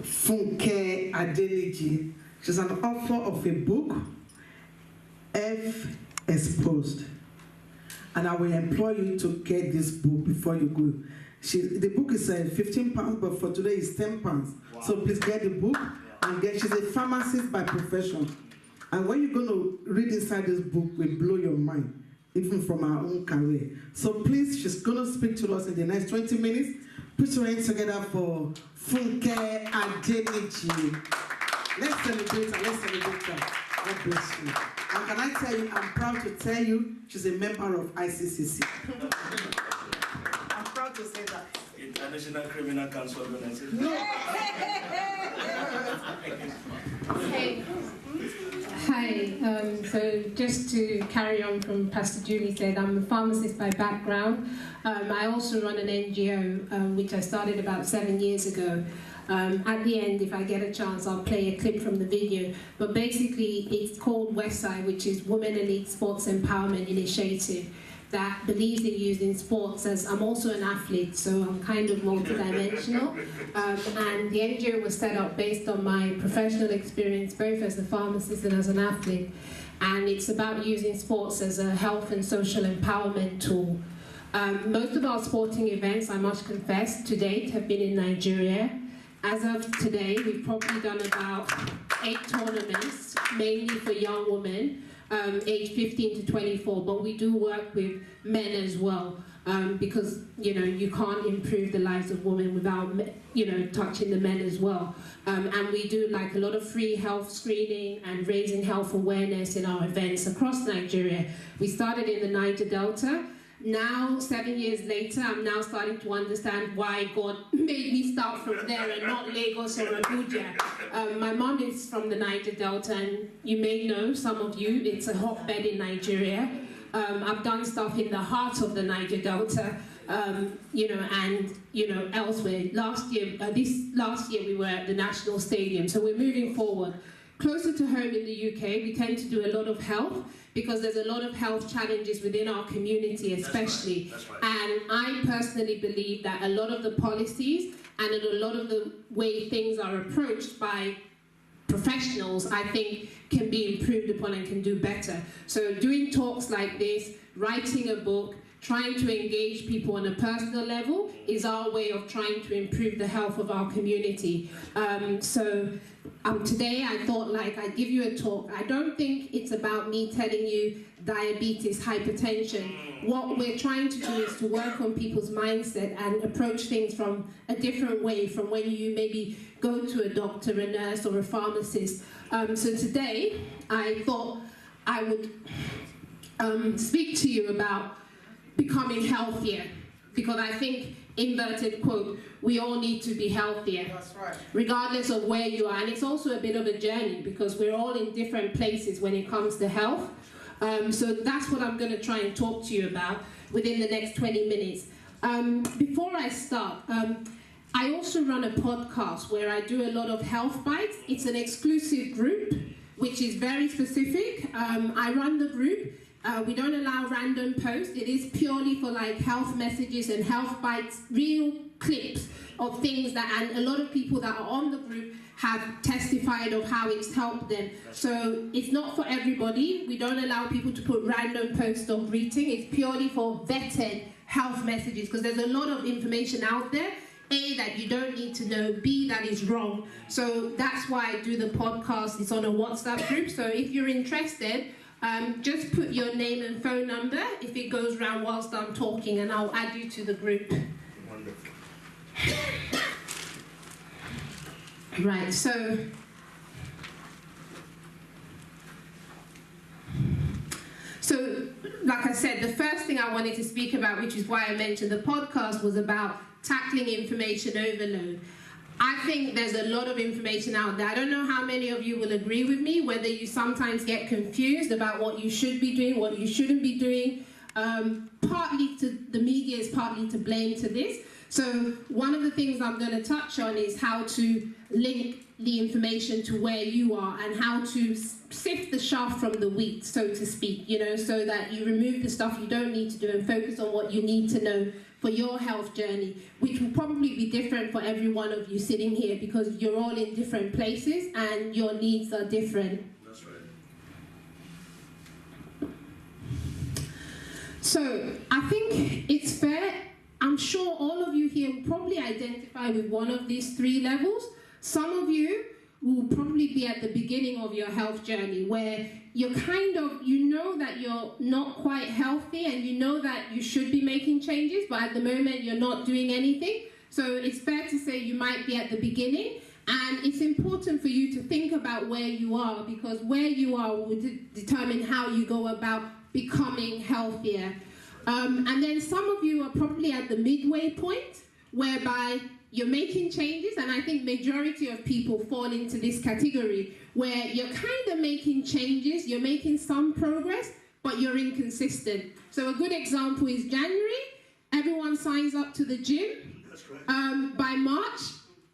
Funke Adeniji. She's an author of a book, F Exposed. And I will employ you to get this book before you go. The book is £15, but for today it's £10. Wow. So please get the book and she's a pharmacist by profession. And when you're going to read inside this book, it will blow your mind, even from our own career. So please, she's going to speak to us in the next 20 minutes. Put your hands together for Funke Adeniji. Let's celebrate her, let's celebrate her. God bless you. And can I tell you, I'm proud to tell you, she's a member of ICCC. I'm proud to say that. International Criminal Council Organization. No. Hey. Hi, so just to carry on from Pastor Julie said, I'm a pharmacist by background. I also run an NGO, which I started about 7 years ago. At the end, if I get a chance, I'll play a clip from the video. But basically, it's called Wesley, which is Women Elite Sports Empowerment Initiative, that believes in using sports as I'm also an athlete, so I'm kind of multidimensional. And the NGO was set up based on my professional experience, both as a pharmacist and as an athlete. And it's about using sports as a health and social empowerment tool. Most of our sporting events, I must confess, to date have been in Nigeria. As of today, we've probably done about 8 tournaments, mainly for young women, aged 15 to 24, but we do work with men as well, because, you know, you can't improve the lives of women without, you know, touching the men as well. And we do like a lot of free health screening and raising health awareness in our events across Nigeria. We started in the Niger Delta. Now, 7 years later, I'm now starting to understand why God made me start from there and not Lagos or Abuja. My mom is from the Niger Delta, and you may know, some of you, it's a hotbed in Nigeria. I've done stuff in the heart of the Niger Delta, you know, and, you know, elsewhere. Last year we were at the National Stadium, so we're moving forward. Closer to home in the UK, we tend to do a lot of health, because there's a lot of health challenges within our community especially. That's right. And I personally believe that a lot of the policies and a lot of the way things are approached by professionals, I think, can be improved upon and can do better. So doing talks like this, writing a book, trying to engage people on a personal level is our way of trying to improve the health of our community. Today I thought like I'd give you a talk. I don't think it's about me telling you diabetes, hypertension. What we're trying to do is to work on people's mindset and approach things from a different way from when you maybe go to a doctor, a nurse, or a pharmacist. So today I thought I would speak to you about becoming healthier, because I think, inverted quote, we all need to be healthier. That's right. Regardless of where you are. And it's also a bit of a journey, because we're all in different places when it comes to health. So that's what I'm going to try and talk to you about within the next 20 minutes. Before I start, I also run a podcast where I do a lot of health bites. It's an exclusive group, which is very specific. I run the group. We don't allow random posts. It is purely for like health messages and health bites, real clips of things that, and a lot of people that are on the group have testified of how it's helped them. So it's not for everybody. We don't allow people to put random posts or greeting. It's purely for vetted health messages, because there's a lot of information out there. A, that you don't need to know. B, that is wrong. So that's why I do the podcast. It's on a WhatsApp group. So if you're interested, just put your name and phone number if it goes around whilst I'm talking, and I'll add you to the group. Wonderful. Right, so like I said, the first thing I wanted to speak about, which is why I mentioned the podcast, was about tackling information overload. I think there's a lot of information out there. I don't know how many of you will agree with me, whether you sometimes get confused about what you should be doing, what you shouldn't be doing. Partly to the media is partly to blame to this. So one of the things I'm going to touch on is how to link the information to where you are and how to sift the chaff from the wheat, so to speak, you know, so that you remove the stuff you don't need to do and focus on what you need to know for your health journey, which will probably be different for every one of you sitting here because you're all in different places and your needs are different. That's right. So I think it's fair. I'm sure all of you here will probably identify with one of these three levels. Some of you will probably be at the beginning of your health journey where you're kind of, you know that you're not quite healthy and you know that you should be making changes, but at the moment you're not doing anything. So it's fair to say you might be at the beginning, and it's important for you to think about where you are, because where you are will determine how you go about becoming healthier. And then some of you are probably at the midway point, whereby you're making changes, and I think majority of people fall into this category, where you're kind of making changes, you're making some progress, but you're inconsistent. So a good example is January, everyone signs up to the gym. That's right. By March,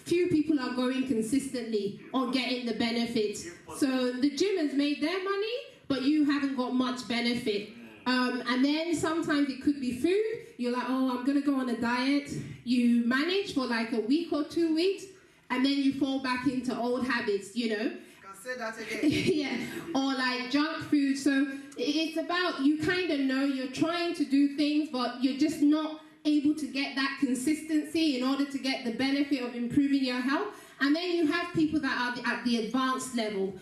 few people are going consistently or getting the benefits. So the gym has made their money, but you haven't got much benefit. And then sometimes it could be food. You're like, oh, I'm going to go on a diet. You manage for like a week or 2 weeks, and then you fall back into old habits, you know. Can say that again. Yeah, or like junk food. So it's about, you kind of know you're trying to do things, but you're just not able to get that consistency in order to get the benefit of improving your health. And then you have people that are at the advanced level,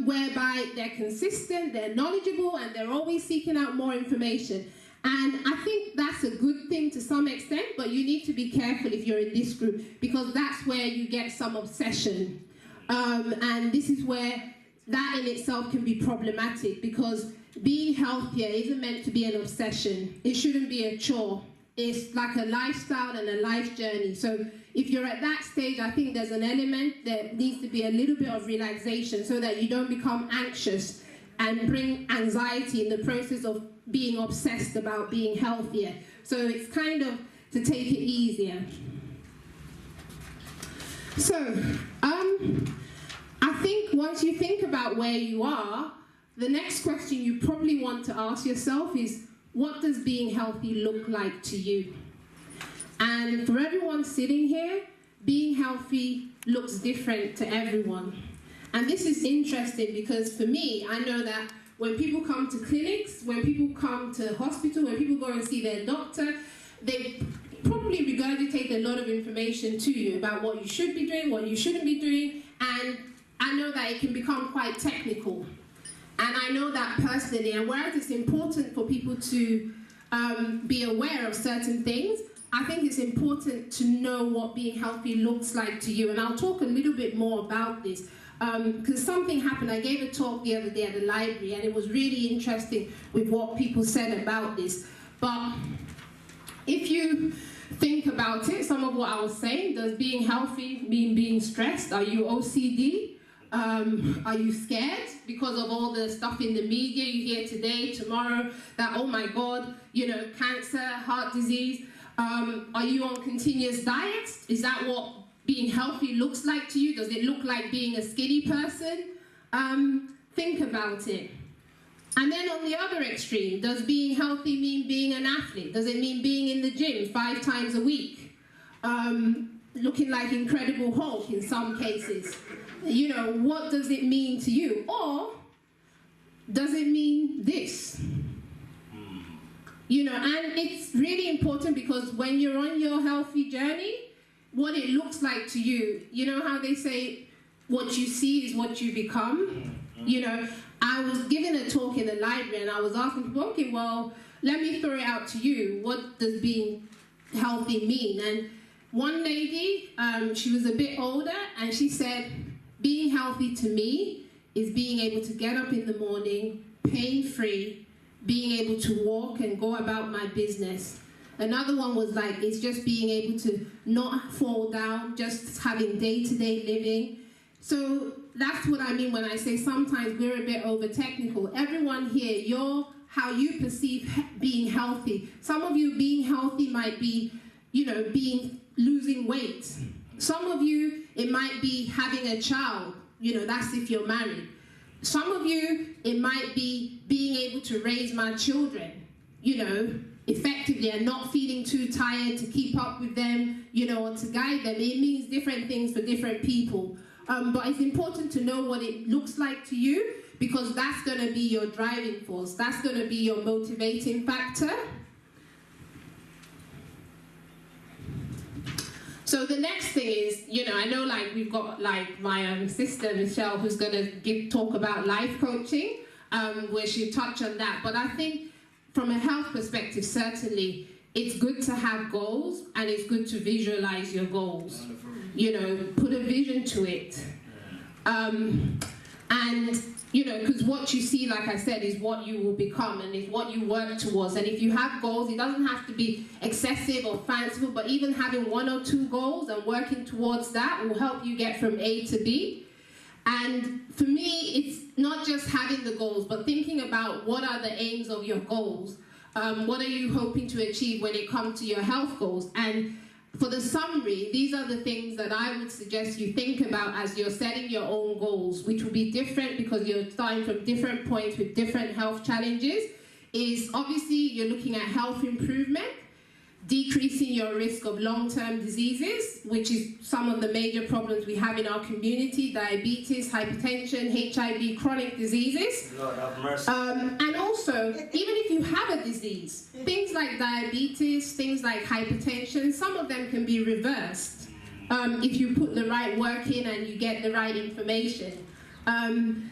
whereby they're consistent, they're knowledgeable, and they're always seeking out more information. And I think that's a good thing to some extent, but you need to be careful if you're in this group, because that's where you get some obsession. And this is where that in itself can be problematic, because being healthier isn't meant to be an obsession. It shouldn't be a chore. It's like a lifestyle and a life journey. So if you're at that stage, I think there's an element that needs to be a little bit of relaxation so that you don't become anxious and bring anxiety in the process of being obsessed about being healthier. So it's kind of to take it easier. So I think once you think about where you are, the next question you probably want to ask yourself is, what does being healthy look like to you? And for everyone sitting here, being healthy looks different to everyone. And this is interesting because for me, I know that when people come to clinics, when people come to hospital, when people go and see their doctor, they probably regurgitate a lot of information to you about what you should be doing, what you shouldn't be doing, and I know that it can become quite technical. And I know that personally, and whereas it's important for people to be aware of certain things, I think it's important to know what being healthy looks like to you. And I'll talk a little bit more about this, because something happened. I gave a talk the other day at the library, and it was really interesting with what people said about this. But if you think about it, some of what I was saying, does being healthy mean being stressed? Are you OCD? Are you scared because of all the stuff in the media you hear today, tomorrow, that, oh my God, you know, cancer, heart disease? Are you on continuous diets? Is that what being healthy looks like to you? Does it look like being a skinny person? Think about it. And then on the other extreme, does being healthy mean being an athlete? Does it mean being in the gym 5 times a week? Looking like Incredible Hulk in some cases? You know, what does it mean to you? Or does it mean this? You know, and it's really important because when you're on your healthy journey, what it looks like to you, you know how they say, what you see is what you become? You know, I was giving a talk in the library and I was asking people, okay, well, let me throw it out to you. What does being healthy mean? And one lady, she was a bit older, and she said, being healthy to me is being able to get up in the morning, pain-free, being able to walk and go about my business. Another one was like, it's just being able to not fall down, just having day-to-day living. So that's what I mean when I say sometimes we're a bit over-technical. Everyone here, how you perceive being healthy. Some of you being healthy might be, you know, losing weight. Some of you, it might be having a child. You know, that's if you're married. Some of you, it might be being able to raise my children. You know, effectively and not feeling too tired to keep up with them, you know, or to guide them. It means different things for different people. But it's important to know what it looks like to you, because that's going to be your driving force. That's going to be your motivating factor. So the next thing is, you know, I know like we've got like my sister Michelle who's going to talk about life coaching, where she'll touch on that. But I think from a health perspective, certainly it's good to have goals, and it's good to visualize your goals. You know, put a vision to it. And, you know, because what you see, like I said, is what you will become and is what you work towards. And if you have goals, it doesn't have to be excessive or fanciful, but even having 1 or 2 goals and working towards that will help you get from A to B. And for me, it's not just having the goals, but thinking about what are the aims of your goals. What are you hoping to achieve when it comes to your health goals? And for the summary, these are the things that I would suggest you think about as you're setting your own goals, which will be different because you're starting from different points with different health challenges. Is obviously you're looking at health improvement, decreasing your risk of long-term diseases, which is some of the major problems we have in our community: diabetes, hypertension, HIV, chronic diseases. Lord have mercy. And also, even if you have a disease, things like diabetes, things like hypertension, some of them can be reversed if you put the right work in and you get the right information.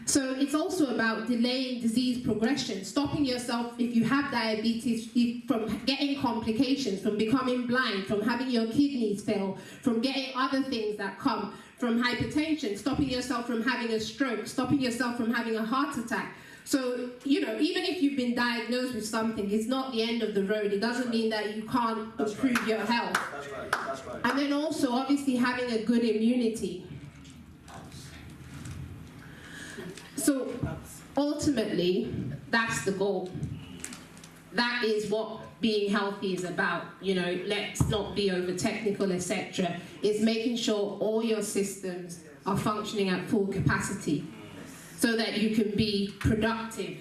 So it's also about delaying disease progression, stopping yourself, if you have diabetes, from getting complications, from becoming blind, from having your kidneys fail, from getting other things that come from hypertension, stopping yourself from having a stroke, stopping yourself from having a heart attack. So, you know, even if you've been diagnosed with something, it's not the end of the road. It doesn't mean that you can't improve your health. That's right. That's right. And then also, obviously, having a good immunity. So ultimately, that's the goal. That is what being healthy is about. You know, let's not be over technical, etc. It's making sure all your systems are functioning at full capacity so that you can be productive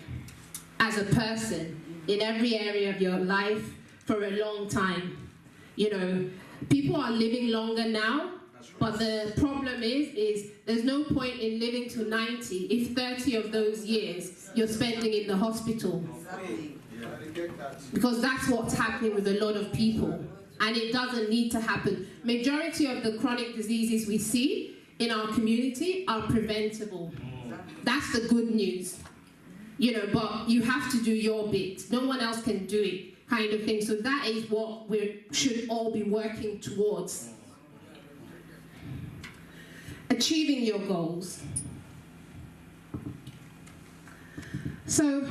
as a person in every area of your life for a long time. You know, people are living longer now. But the problem is there's no point in living to 90 if 30 of those years you're spending in the hospital. Because that's what's happening with a lot of people. And it doesn't need to happen. Majority of the chronic diseases we see in our community are preventable. That's the good news. You know, but you have to do your bit. No one else can do it, kind of thing. So that is what we should all be working towards. Achieving your goals. So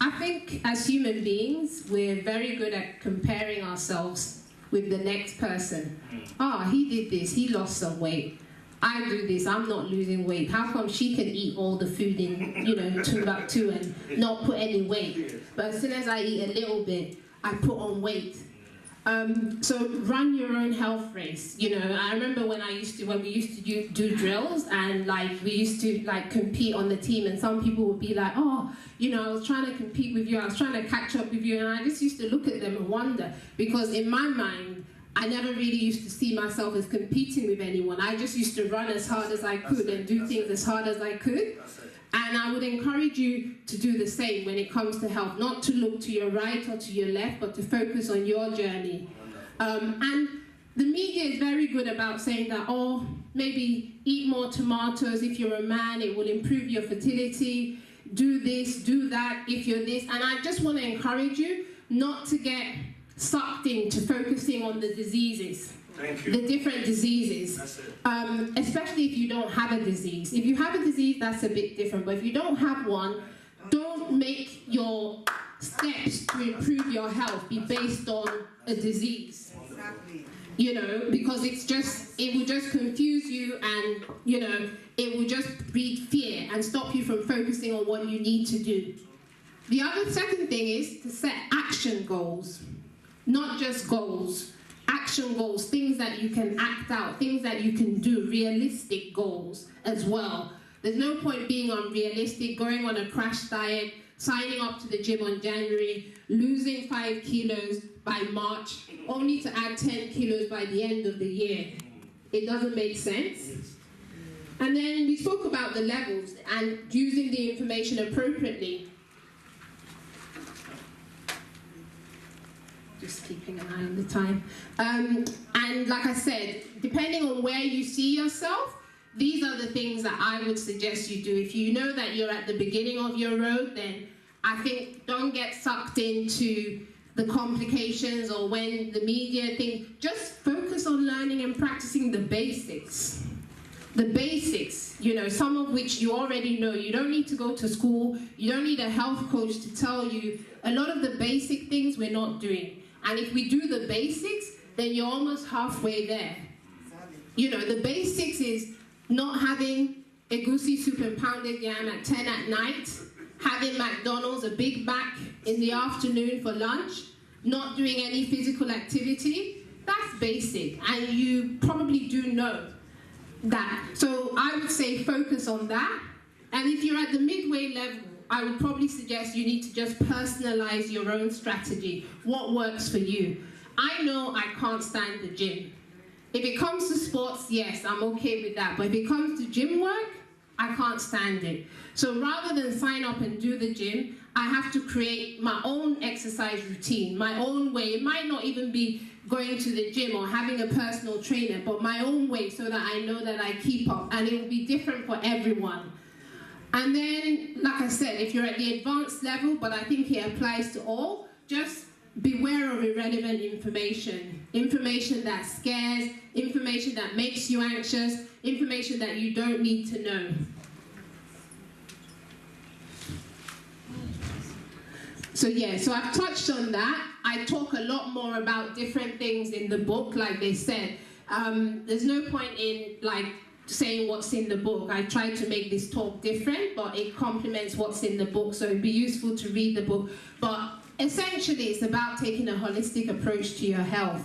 I think as human beings, we're very good at comparing ourselves with the next person. Ah, he did this, he lost some weight. I do this, I'm not losing weight. How come she can eat all the food in, you know, Timbuktu and not put any weight? But as soon as I eat a little bit, I put on weight. So run your own health race. You know, I remember when we used to do drills, and like we used to like compete on the team, and some people would be like, oh, you know, I was trying to compete with you, I was trying to catch up with you, and I just used to look at them and wonder, because in my mind, I never really used to see myself as competing with anyone. I just used to run as hard as I could and do things as hard as I could. And I would encourage you to do the same when it comes to health, not to look to your right or to your left, but to focus on your journey. And the media is very good about saying that, oh, maybe eat more tomatoes if you're a man, it will improve your fertility, do this, do that if you're this. And I just want to encourage you not to get sucked into focusing on the diseases. Thank you. The different diseases, especially if you don't have a disease. If you have a disease, that's a bit different, but if you don't have one, don't make your steps to improve your health be based on a disease. Exactly. You know, because it will just confuse you, and, you know, it will just breed fear and stop you from focusing on what you need to do. The second thing is to set action goals, not just goals. Action goals, things that you can act out, things that you can do, realistic goals as well. There's no point being unrealistic, going on a crash diet, signing up to the gym on January, losing 5 kilos by March, only to add 10 kilos by the end of the year. It doesn't make sense. And then we spoke about the levels and using the information appropriately. Just keeping an eye on the time. And like I said, depending on where you see yourself, these are the things that I would suggest you do. If you know that you're at the beginning of your road, then I think don't get sucked into the complications or when the media think, just focus on learning and practicing the basics. The basics, you know, some of which you already know. You don't need to go to school. You don't need a health coach to tell you. A lot of the basic things we're not doing. And if we do the basics, then you're almost halfway there. You know, the basics is not having egusi soup and pounded yam at 10 at night, having McDonald's, a Big Mac in the afternoon for lunch, not doing any physical activity. That's basic, and you probably do know that. So I would say focus on that. And if you're at the midway level, I would probably suggest you need to just personalize your own strategy. What works for you? I know I can't stand the gym. If it comes to sports, yes, I'm okay with that. But if it comes to gym work, I can't stand it. So rather than sign up and do the gym, I have to create my own exercise routine, my own way. It might not even be going to the gym or having a personal trainer, but my own way so that I know that I keep up. And it will be different for everyone. And then, like I said, if you're at the advanced level, but I think it applies to all, just beware of irrelevant information. Information that scares, information that makes you anxious, information that you don't need to know. So yeah, so I've touched on that. I talk a lot more about different things in the book, like they said. There's no point in like saying what's in the book. I try to make this talk different, but it complements what's in the book, so it'd be useful to read the book. But essentially, it's about taking a holistic approach to your health.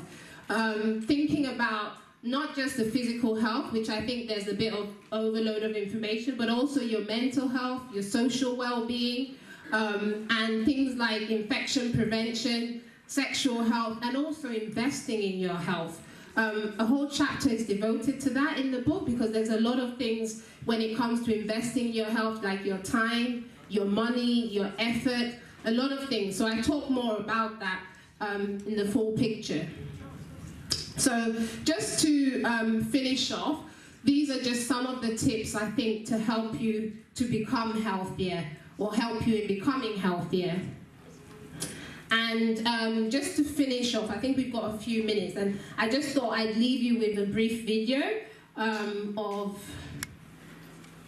Thinking about not just the physical health, which I think there's a bit of overload of information, but also your mental health, your social well-being, and things like infection prevention, sexual health, and also investing in your health. A whole chapter is devoted to that in the book because there's a lot of things when it comes to investing in your health, like your time, your money, your effort, a lot of things. So I talk more about that in the full picture. So just to finish off, these are just some of the tips I think to help you to become healthier or help you in becoming healthier. And just to finish off, I think we've got a few minutes, and I just thought I'd leave you with a brief video of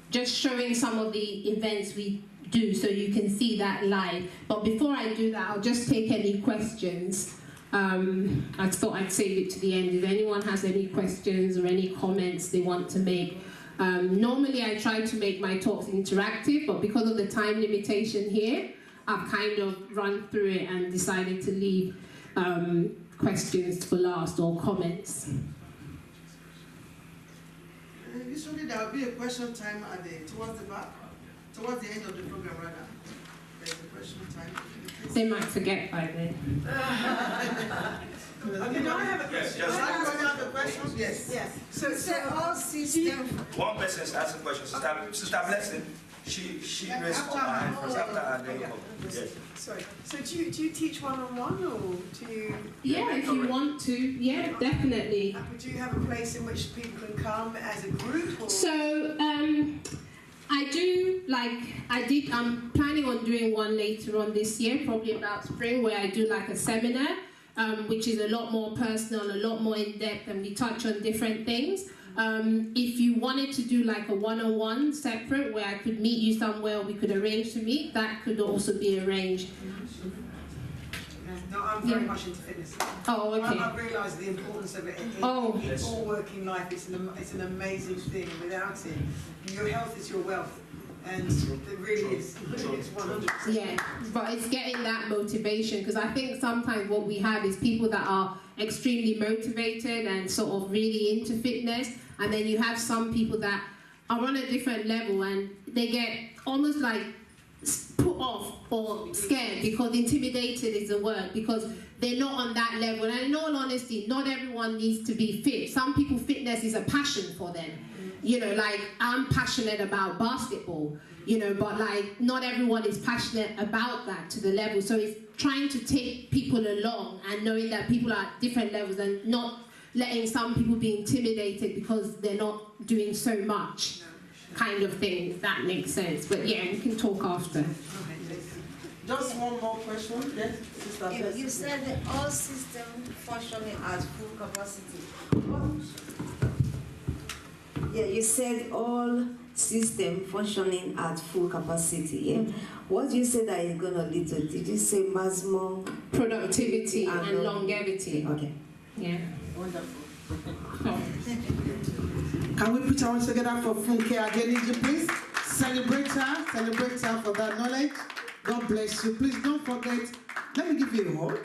just showing some of the events we do so you can see that live. But before I do that, I'll just take any questions. I thought I'd save it to the end. If anyone has any questions or any comments they want to make. Normally I try to make my talks interactive, but because of the time limitation here, I've kind of run through it and decided to leave questions for last or comments. Usually there will be a question time at towards the end of the program, rather. There's a question time. They might forget by then. Okay, do I have a question? Yes. I have a question? Yes. Yes. So all systems. One person is asking questions. Sister Blessing, she raised her hand first. After her, then you come. Yes. Sorry. So do you teach one-on-one or do you? Yeah, if you want to. Yeah, definitely. Do you have a place in which people can come as a group? Or? So I do, I'm planning on doing one later on this year, probably about spring, where I do like a seminar, which is a lot more personal, a lot more in-depth, and we touch on different things. If you wanted to do like a one-on-one separate, where I could meet you somewhere, we could arrange to meet, that could also be arranged. No, I'm very much into fitness. Oh, okay. I've realised the importance of it in all working life. It's an amazing thing. Without it, your health is your wealth. And it really is. It's 100%. Yeah, but it's getting that motivation, because I think sometimes what we have is people that are extremely motivated and sort of really into fitness, and then you have some people that are on a different level and they get almost like put off or scared, because intimidated is the word, because they're not on that level. And in all honesty, not everyone needs to be fit. Some people, fitness is a passion for them. You know, like, I'm passionate about basketball, you know, but like, not everyone is passionate about that to the level. So it's trying to take people along and knowing that people are at different levels, and not letting some people be intimidated because they're not doing so much, kind of thing, if that makes sense. But yeah, we can talk after. Just one more question. Yes, Sister. You said that all systems functioning at full capacity. Yeah, you said all system functioning at full capacity. Yeah. What you said that is going to lead to? Did you say maximum Productivity and longevity. Okay. Yeah. Wonderful. Oh. Can we put our hands together for Funke Adeniji, please? Celebrate her for that knowledge. God bless you. Please don't forget, let me give you a hug.